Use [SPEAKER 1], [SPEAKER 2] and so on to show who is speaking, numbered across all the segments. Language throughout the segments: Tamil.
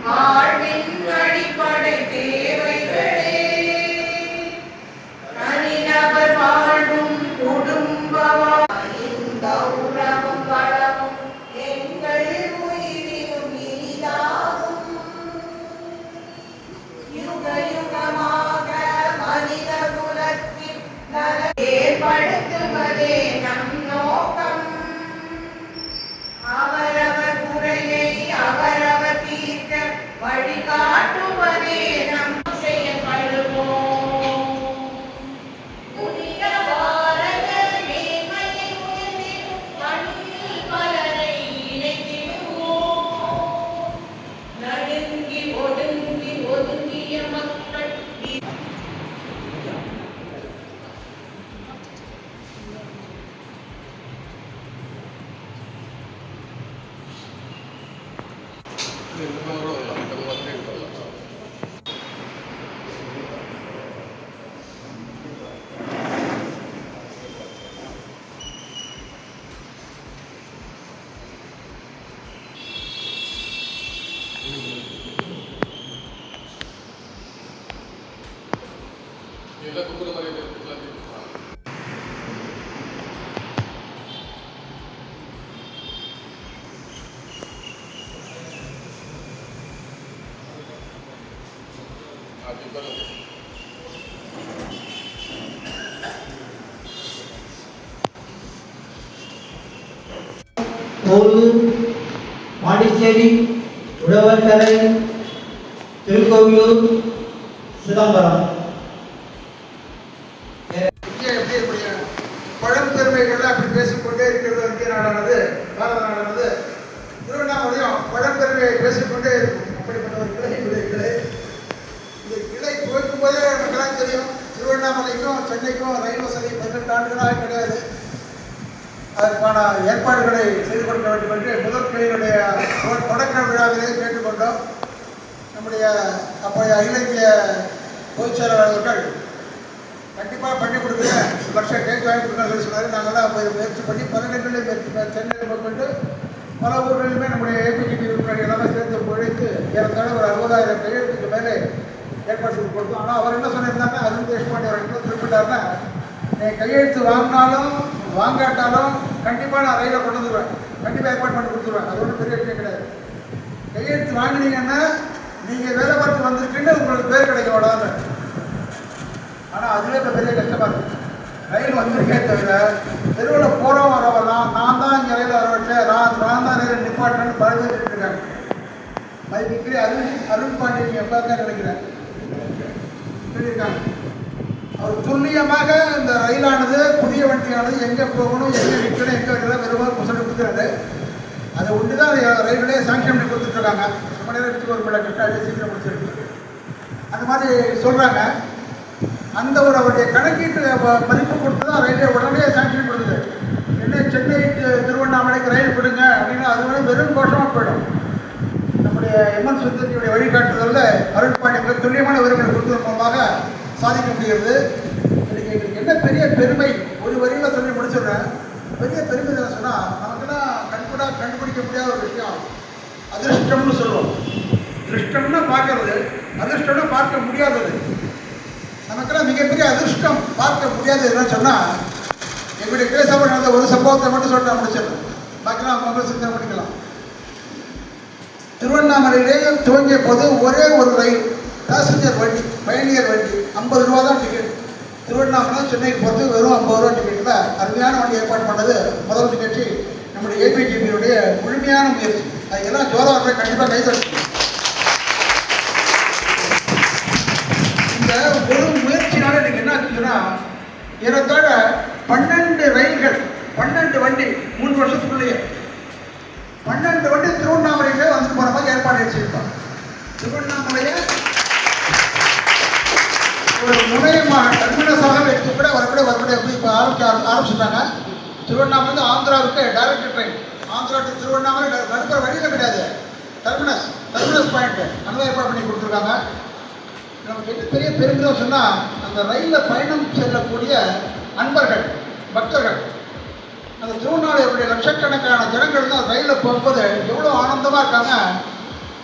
[SPEAKER 1] வாழ்வின் அடிப்படை தேவைகளே தனிநபர் வாழும் குடும்ப இந்த உறவும் வளமும் எங்கள் உயிரிலும் இனிதாகும். யுக யுகமாக மனித குலத்தில் ஏற்படுத்துவதே நம் நோக்கம். அவரவர் குறையை அவரவர் தீர்க்க வழிகாட்டுவதே நம் செயல்படுவோம். புனித பாரத மேன்மையை உயர்த்திடும் பணியில் பலரை இணைத்திடுவோம். நடுங்கி ஒடுங்கி ஒதுங்கிய மக்கள்
[SPEAKER 2] கோலூர், பாண்டிச்சேரி, உழவர்கரை, திருக்கோவிலூர், சிதம்பரம்.
[SPEAKER 3] பழம்பெருமைகள் அப்படி பேசிக்கொண்டே இருக்கிறது. இந்திய நாடானது, பாரத நாடானது திருவண்ணாமலையும் பழம்பெருமையை பேசிக்கொண்டே இருக்கும். அப்படிப்பட்ட ஒரு கிளை இந்த கிளை துவக்கும் போதே நமக்கெல்லாம் தெரியும், திருவண்ணாமலைக்கும் சென்னைக்கும் ரயில் வசதி 18 ஆண்டுகளாக கிடையாது. அதற்கான ஏற்பாடுகளை செய்து கொடுக்க வேண்டும் என்று முதல் கிளையினுடைய தொடக்க விழாவிலே கேட்டுக்கொண்டோம். நம்முடைய அப்போதைய அகில இந்திய பொதுச் செயலாளர் அவர்கள் கண்டிப்பாக பண்ணி கொடுக்குறேன், 1 லட்சம் கேட்டு வாங்கி கொடுக்கணும்னு சொன்னார். நாங்கள்லாம் முயற்சி பண்ணி 12 சென்னையில் மேற்கொண்டு பல ஊர்களிலுமே நம்முடைய ஏபிஜிபி உறுப்பினர்கள் எல்லாமே சேர்ந்து உழைத்து ஏறத்தாழ ஒரு 60,000 கையெழுத்துக்கு மேலே ஏற்பாடு செய்து கொடுத்தோம். ஆனால் அவர் என்ன சொல்லியிருந்தாங்க, அருண் தேஷ்பாண்டி அவர் என்ன குறிப்பிட்டாருன்னா, கையெழுத்து வாங்கினாலும் வாங்காட்டாலும் கண்டிப்பாக நான் ரயிலை கொண்டு வந்துடுவேன், கண்டிப்பாக ஏற்பாடு பண்ணி கொடுத்துருவேன். அது ஒன்றும் பெரிய விஷயம் கிடையாது. கையெழுத்து வாங்கினீங்கன்னா நீங்கள் வேலை பார்த்து வந்துருக்குன்னு உங்களுக்கு பேர் கிடைக்க விடாது. ஆனால் அதுவே இப்போ பெரிய கஷ்டமாக இருக்குது. ரயில் வந்திருக்கே தவிர தெருவில் போகிறோம் வரவெல்லாம் நான் தான் இங்கே ரயில் வர வச்சேன், நான் தான் ரயில் நிப்பாட்டேன்னு பல பேர் இருக்காங்க. மதிப்பிற்கு அருண் பாண்டி நீங்கள் தான் நினைக்கிறேன் சொல்லியிருக்காங்க. அவர் துல்லியமாக இந்த ரயிலானது புதிய வண்டியானது எங்கே போகணும், எங்கே நிற்கணும், எங்கே வைக்கலாம் வெறும் புசல் கொடுத்துருக்காரு. அதை ஒன்று தான் ரயிலே சாங்ஷன் பண்ணி கொடுத்துட்ருக்காங்க. ரொம்ப நேரம் எடுத்து ஒரு பிள்ளை கஷ்டம் சீக்கிரம் முடிச்சிருக்கு. அந்த மாதிரி சொல்கிறாங்க. அந்த ஒரு அவருடைய கணக்கீட்டு மதிப்பு கொடுத்து தான் ரயில்வே உடனே சாங்ஷன் கொடுக்குது. என்ன சென்னை திருவண்ணாமலைக்கு ரயில் கொடுங்க அப்படின்னா அது வந்து வெறும் கோஷமாக போயிடும். நம்முடைய எம்என் சுந்தரியுடைய வழிகாட்டுதலில் அருண் பாண்டியங்களுக்கு துல்லியமான விவரங்களை கொடுத்ததன் மூலமாக சாதிக்க முடிகிறது. இன்னைக்கு எங்களுக்கு என்ன பெரிய பெருமை, ஒரு வரியில் சொல்லி முடிச்சிடுறேன். பெரிய பெருமை என்ன சொன்னால், நமக்குலாம் கண்டுபிடிக்க முடியாத ஒரு விஷயம் அதிர்ஷ்டம்னு சொல்லுவோம். திருஷ்டம்னா பார்க்கறது, அதிர்ஷ்டம்னா பார்க்க முடியாதது. நமக்கெல்லாம் மிகப்பெரிய அதிர்ஷ்டம் பார்க்க முடியாது என்னன்னு சொன்னால், எங்களுடைய பேசாமல் நடந்த ஒரு சம்பவத்தை மட்டும் சொல்லிட்டு முடிச்சிடலாம். பாக்கிலாம் அவங்க சிந்தனை பண்ணிக்கலாம். திருவண்ணாமலையிலே துவங்கிய போது ஒரே ஒரு ரயில் பேசஞ்சர் வண்டி, பயணியர் வண்டி, 50 ரூபா தான் டிக்கெட். திருவண்ணாமலை சென்னைக்கு போகிறது வெறும் 50 ரூபா டிக்கெட்டில் அருமையான வண்டி ஏற்பாடு பண்ணது முதல் நிகழ்ச்சி நம்முடைய ஏபிஜிபியுடைய முழுமையான முயற்சி. அதுக்கெல்லாம் ஜோராக கண்டிப்பாக கைதட்டு. இந்த ஒரு முயற்சினால எனக்கு என்ன ஆச்சுன்னா, ஏறத்தாழ 12 ரயில்கள், 12 வண்டி 3 வருஷத்துக்குள்ளேயே 12 வண்டி திருவண்ணாமலையிலே வந்து போகிற மாதிரி ஏற்பாடு வச்சுருக்கோம். திருவண்ணாமலையை ஒரு முனையமாக டெர்மினஸாக எடுத்து கூட வரக்கூடிய எப்படி இப்போ ஆரம்பிச்சுட்டாங்க. திருவண்ணாமலை ஆந்திராவுக்கு direct train, Andhra to Tiruvannamalai நடுப்புற வழியில் கிடையாது, டெர்மினஸ் பாயிண்ட் அந்த ஏற்பாடு பண்ணி கொடுத்துருக்காங்க. நமக்கு என்ன பெரிய பெருமிதம் சொன்னால், அந்த ரயிலில் பயணம் செல்லக்கூடிய அன்பர்கள், பக்தர்கள், அந்த திருவண்ணாமலையுடைய லட்சக்கணக்கான ஜனங்கள் தான் ரயிலில் போகும்போது எவ்வளோ ஆனந்தமாக இருக்காங்க.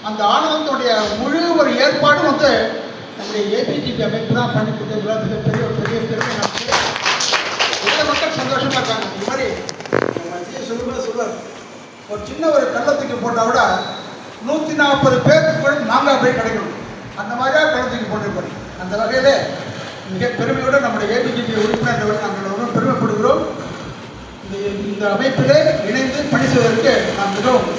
[SPEAKER 3] அந்த ஆனந்தத்துடைய முழு ஒரு ஏற்பாடு வந்து நம்முடைய ஏபிஜிபி அமைப்பு தான் பண்ணி கொடுத்ததுல மிகப்பெரிய ஒரு பெரிய பெருமை நமக்கு. நிறைய மக்கள் சந்தோஷமா இருக்காங்க. இந்த மாதிரி சொல்லுவார், ஒரு சின்ன ஒரு கள்ளத்துக்கு போட்டால் விட 140 பேருக்கு கூட நாங்கள் போய் கிடைக்கணும். அந்த மாதிரியா கள்ளத்துக்கு போட்டிருப்பாரு. அந்த வகையில் மிக பெருமையோடு நம்முடைய ஏபிஜிபி உறுப்பினர்கள் நாங்கள் ரொம்ப பெருமைப்படுகிறோம். இந்த அமைப்பிலே இணைந்து பணி செய்வதற்கு நான் மிகவும்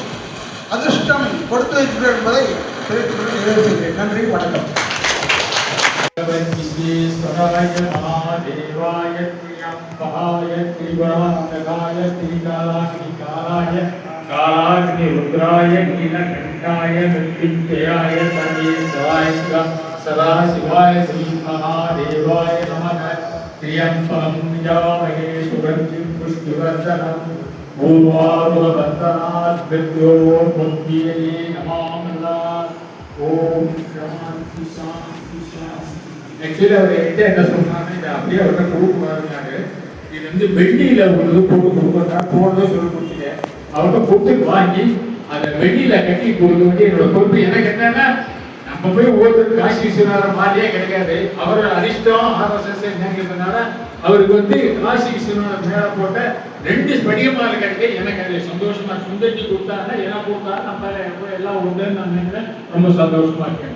[SPEAKER 3] அதிர்ஷ்டம் கொடுத்து வைக்கிறேன் என்பதை தெரிவித்துக் நிறைவு செய்கிறேன். நன்றி, வணக்கம்.
[SPEAKER 4] कालाग्नि रुद्राय नीलकंठाय मृत्युंजयाय सर्वेश्वराय सदा शिवाय श्री महादेवाय नमः। त्र्यंबकं यजामहे सुगन्धिं पुष्टिवर्धनम् पूर्वारुणवन्दनात् मृत्योर्मुक्त्यै नमः। ஓம் சாந்தி சாந்தி சாந்தி. ஆக்சுவலி அவர் என்கிட்ட என்ன சொன்னாங்க, இதை அப்படியே அவர்கிட்ட கொடுக்குறாங்க. இது வந்து வெள்ளியில ஒரு போட்டு கொடுக்குறா போனதும் சொல்லி கொடுத்துட்டேன். அவர்கிட்ட கொடுத்து வாங்கி அதை வெள்ளியில கட்டி கொடுக்க வேண்டிய என்னோட பொறுப்பு. எனக்கு என்னன்னா, நம்ம போய் ஒவ்வொருத்தருக்கு காசி விஸ்வநாதர் மாதிரியே கிடைக்காது. அவர் அரிஷ்டம் ஆர்எஸ்எஸ் என்னங்கிறதுனால அவருக்கு வந்து காசி விஸ்வநாதர் மேல போட்ட 2 ஸ்படிகமால கிடைக்க எனக்கு அது சந்தோஷமா சுந்தரிச்சு கொடுத்தாங்க. எனக்கு கொடுத்தா நம்ம எல்லாம் உண்டுன்னு நான் நினைக்கிறேன். ரொம்ப சந்தோஷமா இருக்கேன்.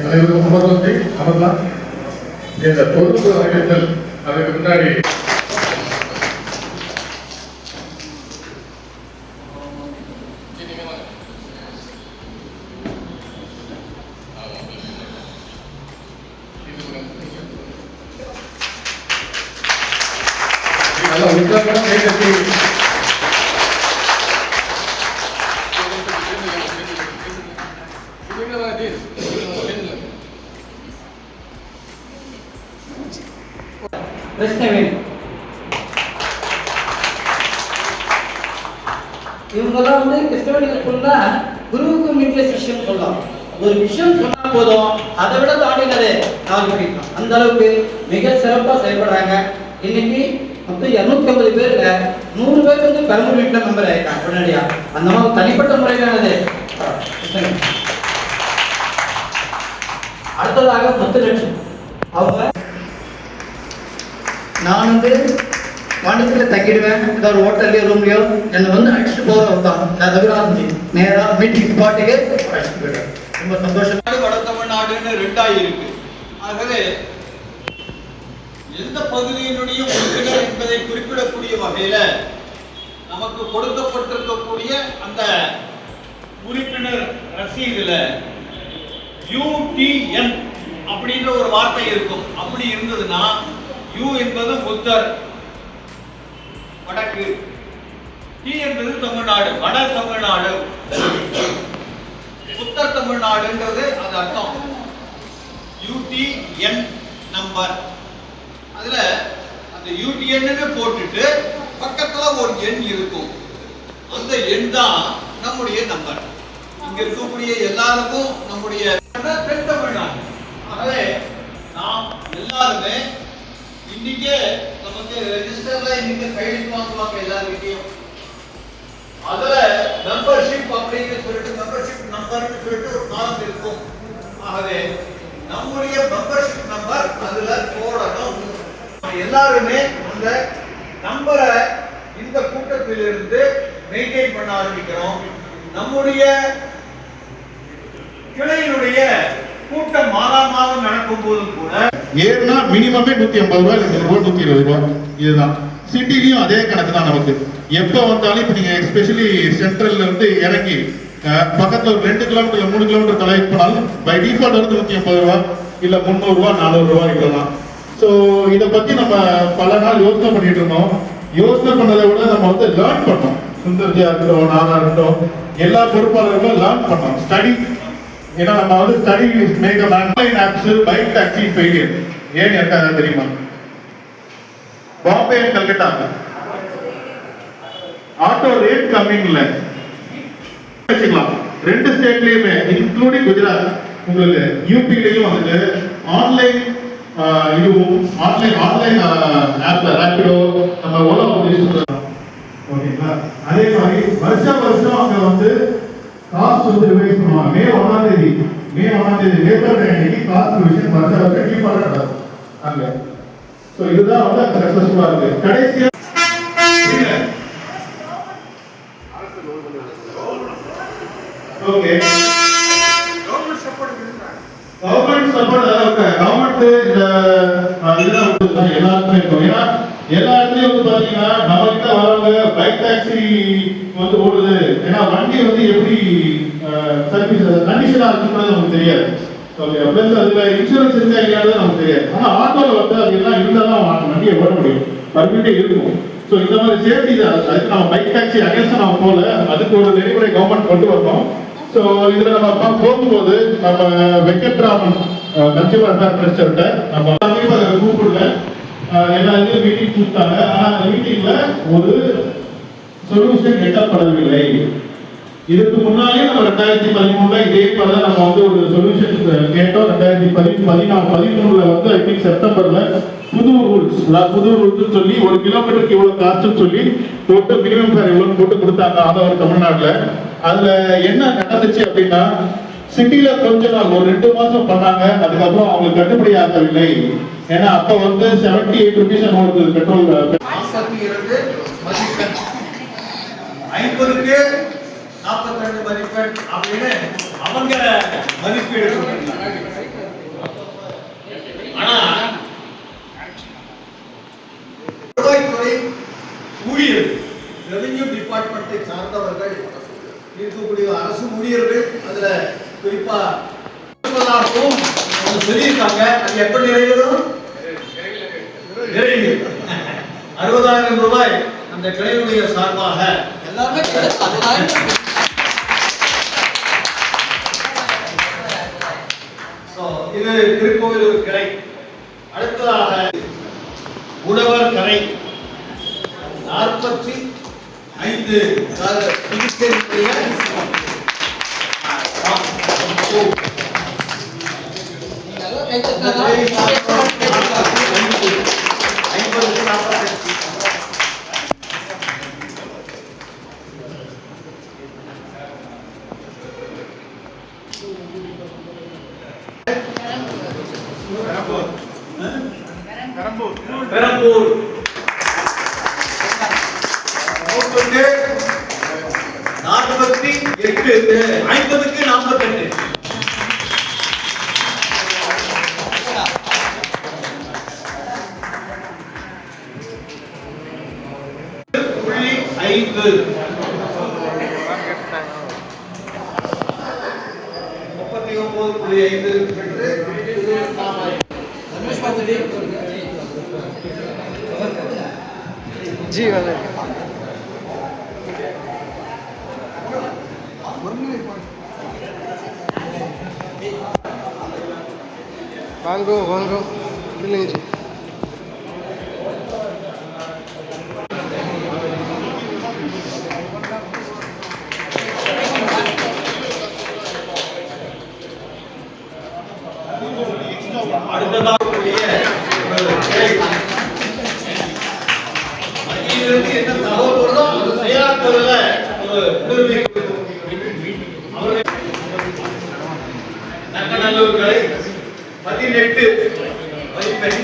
[SPEAKER 5] தலைவர் அமர்வந்தி அமர்லாம் இந்த பொறுப்பு அறிவித்தல் அதுக்கு முன்னாடி நல்லா உற்சாகமாக கைகட்டி
[SPEAKER 2] இவங்கெல்லாம் வந்து கிறிஸ்தவனிகள் சொன்னா குருவுக்கு மீட்டிய சிஷ்யம் சொல்லலாம். ஒரு விஷயம் சொன்னா போதும், அதை விட தாண்டினது 4 படிக்கலாம். அந்த அளவுக்கு மிக சிறப்பா செயல்படுறாங்க. இன்னைக்கு மொத்தம் 250 பேர்ல 100 பேர் வந்து பெரம்பூர் வீட்டுல நம்பர் ஆயிருக்காங்க உடனடியா. அந்த மாதிரி தனிப்பட்ட முறையிலானது. அடுத்ததாக 10 லட்சம். அவங்க நான் வந்து பாண்டிச்சேரியில் தங்கிடுவேன், ஏதாவது ஒரு ஹோட்டல்லையோ ரூம்லையோ என்னை வந்து அழைச்சிட்டு போகிறவங்க தான். நான் தவிர நேராக மீட்டிங் ஸ்பாட்டுக்கு அழைச்சிட்டு போயிடுவேன். ரொம்ப சந்தோஷம்.
[SPEAKER 6] வட தமிழ்நாடுன்னு 2ஆ இருக்கு. ஆகவே எந்த பகுதியினுடைய உறுப்பினர் என்பதை குறிப்பிடக்கூடிய வகையில நமக்கு கொடுக்கப்பட்டிருக்கக்கூடிய அந்த உறுப்பினர் ரசீதுல UTN அப்படின்ற ஒரு வார்த்தை இருக்கும். அப்படி இருந்ததுன்னா யூ என்பது புத்தர் வடக்கு, டி என்பது தமிழ்நாடு வட தமிழ்நாடு, புத்தர் தமிழ்நாடுன்றது அது அர்த்தம். UTN number. அதுல அந்த UTN போட்டுட்டு பக்கத்துல ஒரு எண் இருக்கும். அந்த எண் தான் நம்முடைய நம்பர். இங்க இருக்கக்கூடிய எல்லாருக்கும் நம்முடைய தென் தமிழ்நாடு. ஆகவே நாம் எல்லாருமே இன்னைக்கே நமக்கு ரெஜிஸ்டர்ல இன்னைக்கு கையெழுத்து வாங்குவாங்க எல்லாருக்கிட்டையும். அதுல மெம்பர்ஷிப் அப்படின்னு சொல்லிட்டு மெம்பர்ஷிப் நம்பர்னு சொல்லிட்டு ஒரு காலம் இருக்கும். ஆகவே நம்முடைய மெம்பர்ஷிப் நம்பர் அதுல போடணும். எல்லாருமே அந்த நம்பரை இந்த கூட்டத்திலிருந்து மெயின்டைன் பண்ண ஆரம்பிக்கிறோம். நம்முடைய கிளையினுடைய கூட்டம் மாதம் நடக்கும் போதும் கூட
[SPEAKER 5] ஏன்னா மினிமமே 150 ரூபாய், 120 ரூபாய் இதுதான். சிட்டிலையும் அதே கணக்கு தான் நமக்கு. எப்போ வந்தாலும் இப்போ நீங்க எஸ்பெஷலி சென்ட்ரல்ல இருந்து இறங்கி பக்கத்துல ஒரு 2 கிலோமீட்டர் 3 கிலோமீட்டர் தொலைவு போனாலும் பை டிஃபால்ட் வந்து 150 ரூபாய் இல்ல 300 ரூபாய் 400 ரூபாய் இதெல்லாம். ஸோ இதை பத்தி நம்ம பல நாள் யோசனை பண்ணிட்டு இருந்தோம். யோசனை பண்ணதை விட நம்ம வந்து லேர்ன் பண்ணோம். சுந்தர்ஜியா இருக்கட்டும், நானா இருக்கட்டும், எல்லா பொறுப்பாளர்களும் லேர்ன் பண்ணோம். ஸ்டடி. ஏன்னா நம்ம வந்து study make a online apps bike taxi failure. ஏன் இருக்காங்க தெரியுமா? Bombay and Calcutta auto rate கம்மிங் இல்லை வச்சுக்கலாம். 2 ஸ்டேட்லயுமே இன்க்ளூடிங் குஜராத் உங்களுக்கு யூபிலையும் வந்துட்டு ஆன்லைன் இதுவும் ஆன்லைன் ஆப்ல ரேபிடோ நம்ம ஓலா ஓகேங்களா. அதே மாதிரி வருஷம் அங்க வந்து காஸ்ட் வந்து ரிவைஸ் பண்ணுவாங்க. மே 1ஆம் தேதி லேபர் டே அன்னைக்கு காஸ்ட் ரிவிஷன் வருஷம் கண்டிப்பாக நடக்கும் அங்க. ஸோ இதுதான் வந்து அங்க சக்சஸ்ஃபுல்லா இருக்கு. கடைசியா ஓகே கவர்மெண்ட் சப்போர்ட் கவர்மெண்ட் இந்த இதெல்லாம் எல்லாருக்குமே இருக்கும். ஏன்னா எல்லா இடத்துலயும் வந்து பாத்தீங்கன்னா நம்ம கிட்ட வரவங்க பைக் டாக்ஸி வந்து ஓடுது. ஏன்னா வண்டி வந்து எப்படி சர்வீஸ் கண்டிஷனா இருக்குன்றது நமக்கு தெரியாது. ஓகே பிளஸ் அதுல இன்சூரன்ஸ் இருக்கா இல்லையாவது நமக்கு தெரியாது. ஆனா ஆட்டோல வந்து அது எல்லாம் இருந்தாலும் வண்டியை ஓட முடியும், பர்மிட்டே இருக்கும். ஸோ இந்த மாதிரி சேஃப்டி தான். அதுக்கு நம்ம பைக் டாக்ஸி அகேன்ஸ்ட் நம்ம போல அதுக்கு ஒரு நெறிமுறை கவர்மெண்ட் கொண்டு வரணும். ஸோ இதுல நம்ம போகும்போது நம்ம வெங்கட்ராமன் கன்சியூமர் அஃபேர் மினிஸ்டர்கிட்ட நம்ம கூப்பிடல, எல்லா இதுவும் மீட்டிங் கூப்பிட்டாங்க. ஆனா அந்த மீட்டிங்ல ஒரு சொல்யூஷன் எட்டப்படவில்லை. இதுக்கு முன்னாலே நம்ம 2013 இதே மாதிரி நம்ம வந்து ஒரு சொல்யூஷன் கேட்டோம். 2013 வந்து ஐ திங்க் செப்டம்பர்ல புது ரூல்ஸ் சொல்லி 1 கிலோமீட்டருக்கு இவ்வளவு காஸ்ட்னு சொல்லி போட்டு மினிமம் ஃபேர் இவ்வளவு போட்டு கொடுத்தாங்க ஆதவர் தமிழ்நாட்டுல. அதுல என்ன நடந்துச்சு அப்படின்னா சிட்டில கொஞ்ச நாள் ஒரு 2 மாசம் பண்ணாங்க. அதுக்கப்புறம் அவங்களுக்கு கட்டுப்படி ஆகவில்லை. ஏன்னா அப்ப வந்து 78 rupees ஒரு பெட்ரோல்
[SPEAKER 6] 50க்கு 42 மதிப்பெண் அப்படின்னு அவங்க மதிப்பீடு கொடுத்தாங்க. ஆனா வருவாய்த்துறை ஊழியர் ரெவென்யூ டிபார்ட்மெண்ட்டை சார்ந்தவர்கள் இருக்கக்கூடிய அரசு ஊழியர்கள் அதுல குறிப்பா சொல்லியிருக்காங்க. அது எப்ப நிறைவேறும்? 60,000 ரூபாய் அந்த கிளையுடைய சார்பாக எல்லாமே இது திருக்கோவிலூர் கிளை. அடுத்ததாக உழவர் கரை 45 புதுச்சேரியுடைய பெரம்பூர் 48 50க்கு 48 39.5 பெற்று
[SPEAKER 7] जी वाले वांगो नहीं जी
[SPEAKER 6] நக்கநல்லூர் கிளை 18 மதிப்பெண்.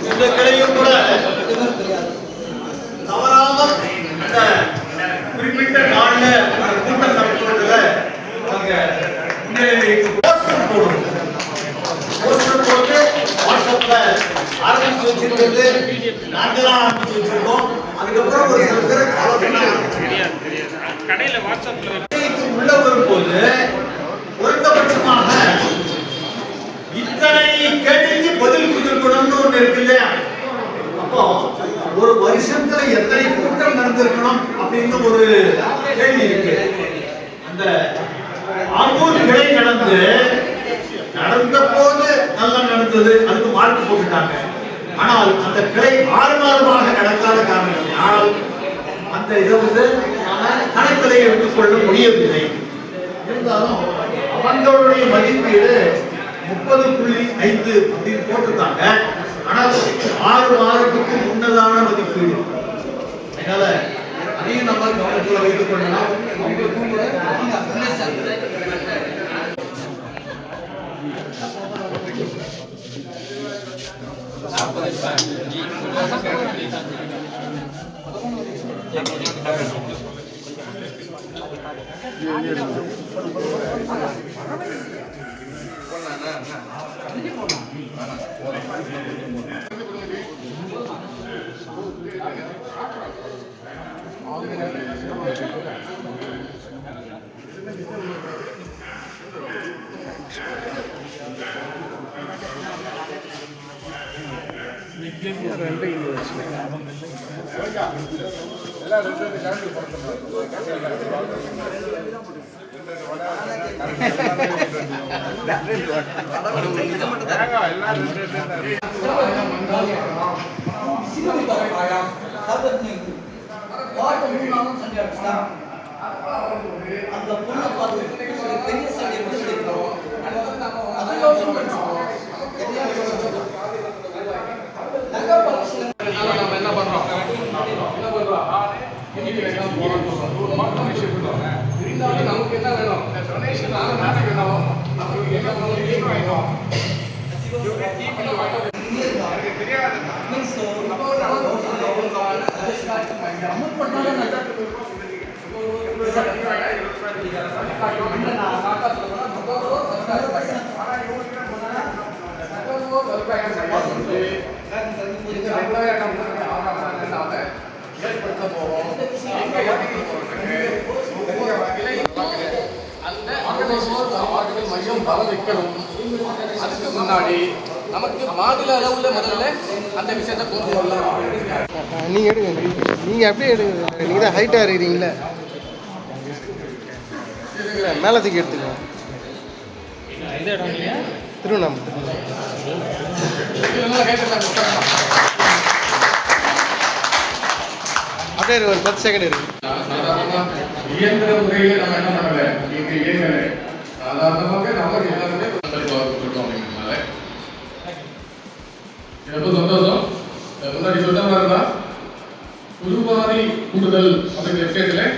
[SPEAKER 6] இந்த கிளையும் கூட தவறாமல் அந்த குறிப்பிட்ட நாள்ல கூட்டம் நடத்துவதில் அவங்க போஸ்டர் போட்டு வாட்ஸ்அப்ல ஆரம்பிச்சு வச்சிருக்கிறது நாங்கள் தான் ஆரம்பிச்சு வச்சிருக்கோம். அதுக்கப்புறம் ஒரு சில பேர் ஃபாலோ பண்ணாங்க. கடையில வாட்ஸ்அப்ல உள்ள வரும்போது குறைந்தபட்சமாக இத்தனை கேள்விக்கு பதில் கொடுக்கணும்னு ஒண்ணு இருக்கு இல்லையா? அப்போ ஒரு வருஷத்துல எத்தனை கூட்டம் நடந்திருக்கணும் அப்படின்னு ஒரு கேள்வி இருக்கு. அந்த ஆம்பூர் கிளை நடந்த போது நல்லா நடந்தது, அதுக்கு மார்க் போட்டுட்டாங்க. ஆனால் அந்த கிளை 6 மாதமாக நடக்காத காரணத்தினால் அந்த இதை வந்து கணக்குகளை எடுத்துக்கொள்ள முடியவில்லை. இருந்தாலும் அவங்களுடைய மதிப்பீடு 30.5 அப்படின்னு போட்டிருக்காங்க. ஆனால் 6 மாதத்துக்கு முன்னதான மதிப்பீடு. அதனால அதையும் நம்ம கவனத்தில் வைத்துக் கொள்ளலாம்.
[SPEAKER 7] நமக்கு என்ன வேணும்? டொனேஷன் மையம் பல வைக்கணும். அதுக்கு முன்னாடி நமக்கு மாநில அளவில் முதல்ல அந்த விஷயத்தை கொண்டு வரலாம். நீங்கள் எடுங்க, நீங்கள் அப்படியே எடுங்க. நீங்கள் தான் ஹைட்டாக இருக்கிறீங்களே, மேலே தூக்கி எடுத்துக்கோங்க. எந்த இடம்? நீங்கள் திருவண்ணாமலை. அப்படியே ஒரு 10 செகண்ட் இருக்கு.
[SPEAKER 4] இயந்திர முறையில் நம்ம என்ன பண்ணல, இங்கே இயங்கலை. சாதாரணமாக நமக்கு எல்லாருமே கொடுத்தோம் அப்படிங்கிறதுனால ரொம்ப சந்தோஷம். முன்னாடி சொன்ன மாதிரி தான் குருவாரி கூடுதல் அப்படிங்கிற விஷயத்தில்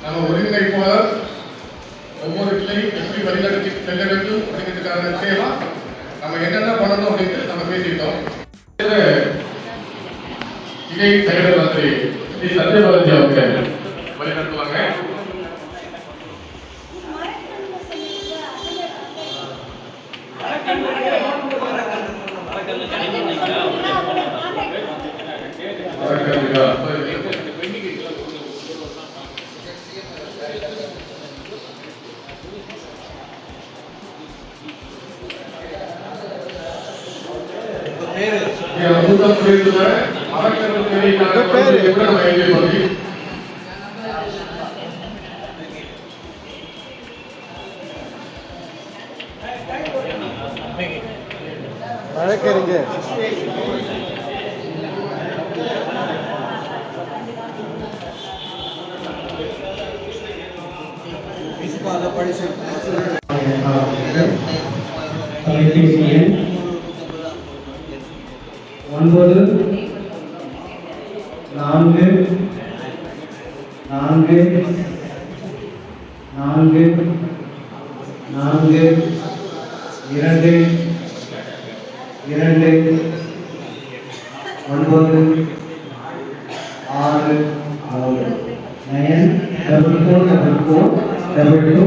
[SPEAKER 4] நம்ம ஒருங்கிணைப்பாளர் ஒவ்வொரு கிளை எப்படி வழிநடத்தி செல்ல வேண்டும் அப்படிங்கிறதுக்கான விஷயமா நம்ம என்னென்ன பண்ணணும் அப்படிங்கிறது நம்ம பேசிக்கிட்டோம். இணை செயலர் மந்திரி ஸ்ரீ சத்யபாலஜி அவங்க வழிநடத்துவாங்க.
[SPEAKER 7] வழக்கறிஞர்
[SPEAKER 2] தொலைபேசி எண் 9 4 4 4 4 2 2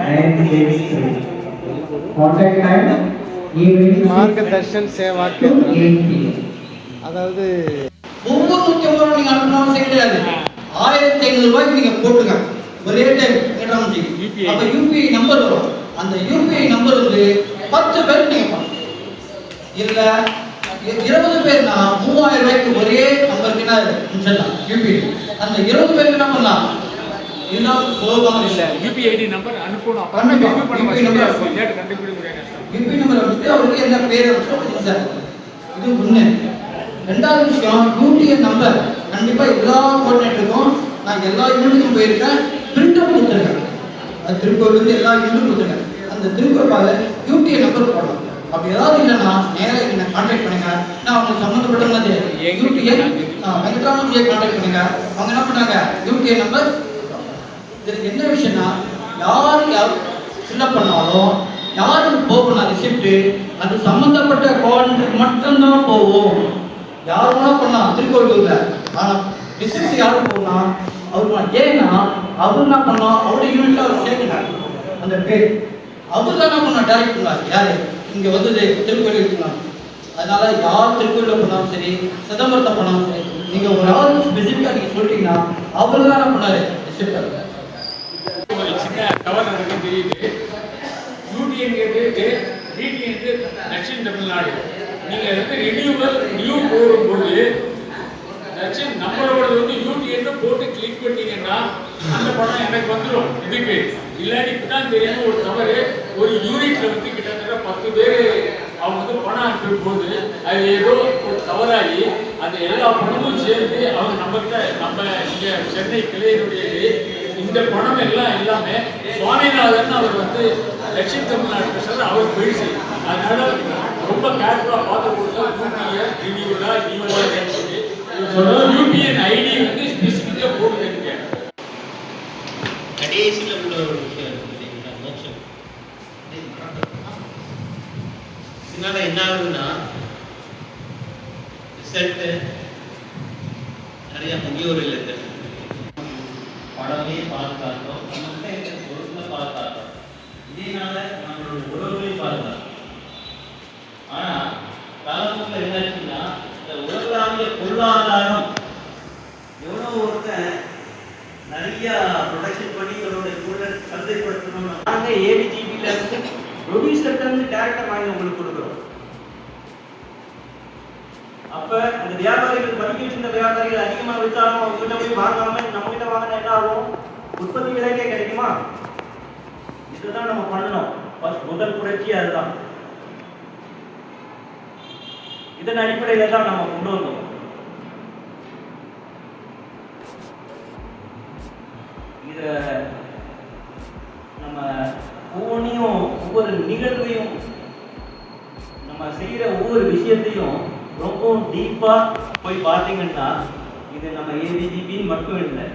[SPEAKER 2] 9 6 9 44422 Contact time evening
[SPEAKER 7] மார்கதர்ஷன் சேவா கேந்திரம். அதாவது
[SPEAKER 2] ஒவ்வொரு 150 ரூபாய் நீங்க அனுப்பணும் கிடையாது. 1500 ரூபாய்க்கு நீங்க போட்டுங்க ஒரே டைம் கேட்டோம். அப்ப யூபிஐ நம்பர் வரும். அந்த யூபிஐ நம்பர் வந்து 10 பேர் நீங்க பண்ணணும். இல்ல 20 பேர்னா 3000 ரூபாய்க்கு ஒரே நம்பருக்கு என்ன அனுப்பிடலாம் யூபிஐ. அந்த 20 பேருக்கு என்ன பண்ணலாம்? இதெல்லாம் சுலபமான விஷயம்.
[SPEAKER 4] யூபிஐ ஐடி நம்பர் அனுப்பணும்.
[SPEAKER 2] யூபிஐ நம்பர் வந்து அவருக்கு என்ன பேர் அனுப்பணும் சார். இது ஒண்ணு. ரெண்டாவது விஷயம் யூடிஎன் நம்பர் கண்டிப்பா எல்லா கோஆர்டினேட்டருக்கும் நான் எல்லா யூனிட்டுக்கும் போயிருக்கேன். அது திருக்கோவிலேருந்து எல்லா இன்னும் கொடுத்துருங்க. அந்த திருக்கோவில் யூடிஐ நம்பர் போடணும். அப்படி ஏதாவது இல்லைன்னா நேராக என்னை கான்டாக்ட் பண்ணுங்க. நான் அவங்க சம்மந்தப்பட்டவங்க யூடிஐ வெங்கட்ராமன் கான்டாக்ட் பண்ணுங்க. அவங்க என்ன பண்ணாங்க, யூடிஐ நம்பர். இதுக்கு என்ன விஷயம்னா, யார் ஃபில்அப் பண்ணாலும் யாருக்கு போகணும் ரிசிப்ட், அது சம்மந்தப்பட்ட கோஆர்டினேட்டர் மட்டும்தான் போகும். யார் வேணா பண்ணலாம் திருக்கோவிலூர்ல. ஆனால் ரிசிப்ட் யாருக்கு போகணும் அவருக்கு. ஏன்னா அவர் என்ன பண்ணோம், அவருடைய யூனிட்ல அவர் சேர்க்கணும் அந்த பேர். அவர் தான் என்ன பண்ண டைரக்ட் பண்ணார். யாரு இங்க வந்தது திருக்கோயில் இருக்கணும். அதனால யார் திருக்கோயிலில் பண்ணாலும் சரி, சிதம்பரத்தை பண்ணாலும் சரி, நீங்க ஒரு ஆள் ஸ்பெசிஃபிக்கா நீங்க சொல்லிட்டீங்கன்னா அவர் தான் என்ன பண்ணாரு ரிசிப்ட்.
[SPEAKER 4] ஒரு சின்ன கவர் நடக்குன்னு தெரியுது. யூடிஎன்கிறது டிடிஎன்து தட்சின் தமிழ்நாடு. நீங்கள் வந்து ரினியூவல் நியூ போடும்போது தட்சின் நம்மளோட வந்து யூடிஎன் போட்டு கிளிக் பண்ணிங்கன்னா அந்த பணம் எனக்கு வந்துடும். இதுக்கு இல்லாட்டி இப்பதான் தெரியாம ஒரு தவறு, ஒரு யூனிட்ல வந்து கிட்டத்தட்ட 10 பேர் அவங்க வந்து பணம் அனுப்பும் போது அது ஏதோ ஒரு தவறாகி அது எல்லா பணமும் சேர்ந்து அவங்க நம்ம இங்க சென்னை கிளையினுடைய இந்த பணம் எல்லாம் எல்லாமே சுவாமிநாதன் அவர் வந்து தட்சின் தமிழ்நாடு சார் அவர் போயிடுச்சு. அதனால ரொம்ப கேர்ஃபுல்லாக பார்த்து கொடுத்தா யூபிஎன் ரினியூவலா யூபிஎன் ஐடி வந்து ஸ்பெசிஃபிக்காக போட்டுருக்கீங்க.
[SPEAKER 8] கடைசியில் உள்ள ஒரு விஷயம் மோட்சம். இதனால என்ன ஆகுதுன்னா ரிசல்ட் நிறைய முதியோர் இல்லத்தில் படமே பாதுகாத்தோம், நம்மகிட்ட பொருட்களை பாதுகாத்தோம், இதனால நம்மளோட உறவுகளையும் பாதுகாத்தோம். ஆனா காலத்துல என்னாச்சுன்னா இந்த உலகளாவிய பொருளாதாரம் எவ்வளவு ஒருத்தன் நிறைய ப்ரொடக்ஷன் பண்ணி இவருடைய சூழல் சந்தைப்படுத்தணும். நாங்கள் ஏபிஜிபியில இருந்து ப்ரொடியூசர்கிட்ட இருந்து டேரக்டா வாங்கி உங்களுக்கு கொடுக்குறோம். அப்ப அந்த வியாபாரிகள் படிக்க வச்சிருந்த வியாபாரிகள் அதிகமா வச்சாலும் அவங்க கிட்ட போய் வாங்காம நம்ம கிட்ட வாங்கினா என்ன ஆகும், உற்பத்தி விலைக்கே கிடைக்குமா? இதுதான் நம்ம பண்ணணும். முதல் புரட்சி அதுதான். இதன் அடிப்படையில தான் நம்ம கொண்டு வந்தோம். இத நம்ம ஒவ்வொரு நிகழ்வையும் நம்ம செய்யற ஒவ்வொரு விஷயத்தையும் ரொம்ப டீப்பா போய் பார்த்தீங்கன்னா இது நம்ம ஏபிஜிபி மட்டும் இல்லை,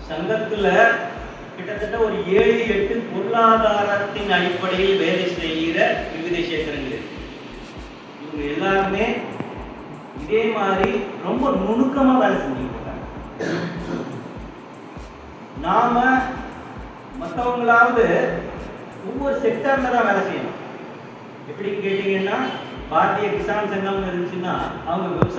[SPEAKER 8] சங்கத்துல கிட்டத்தட்ட ஒரு 7-8 பொருளாதாரத்தின் அடிப்படையில் வேலை செய்கிற விவித சேத்திரங்கள். இவங்க எல்லாருமே இதே மாதிரி ரொம்ப நுணுக்கமா வேலை செஞ்சுட்டு இருக்காங்க. நாம மற்றவங்களாவது ஒவ்வொரு செக்டர்ல தான் வேலை செய்யணும். எப்படி கேட்டீங்கன்னா பாரதிய கிசான் சங்கம் இருந்துச்சுன்னா அவங்க விவசாயம்